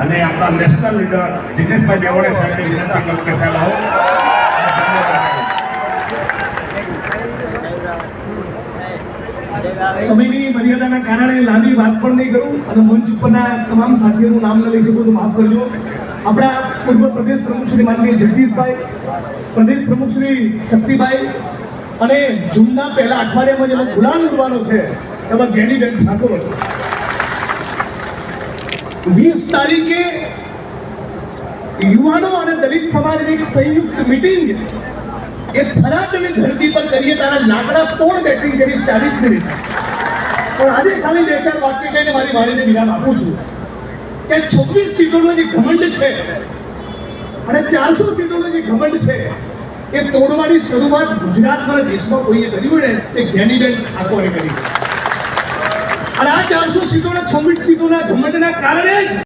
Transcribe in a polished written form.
અને આપણા national leader Dineshbhai દેવડે સાહેબને વિનંતી કરું કે સાહેબ આવો. સમયની મર્યાદાના કારણે લાંબી વાત પણ નહીં કરું અને મંચ ઉપરના તમામ સાથીઓનું નામ ન લઈ શકું તો માફ કરજો. આપણા પૂર્વ પ્રદેશ પ્રમુખ શ્રી માનનીય જગદીશભાઈ, પ્રદેશ પ્રમુખ શ્રી શક્તિભાઈ અને જૂનના પહેલા અઠવાડિયામાં જેનો ગુલામ ઉડવાનો છે એમાં જ્ઞાનીબેન ઠાકોર. 20 તારીખે યુવાનો અને દલિત સમાજની એક સંયુક્ત મીટિંગ એ થરાદની ધરતી પર કરીએ તારા લાકડા તોડ બેટિંગ કરી 40 મિનિટ. પણ આજે ખાલી 2-4 વાક્ય કહીને મારી વાણીને વિરામ આપું છું કે 26 સીટોનો જે ઘમંડ છે અને 400 સીટોનો જે ઘમંડ છે એ તોડવાની શરૂઆત ગુજરાતના દેશમાં કોઈએ કરી હોય ને તે જ્ઞાનીબેન ઠાકોરે કરી. અને આ 400 સીટોના 26 સીટોના ઘમંડના કારણે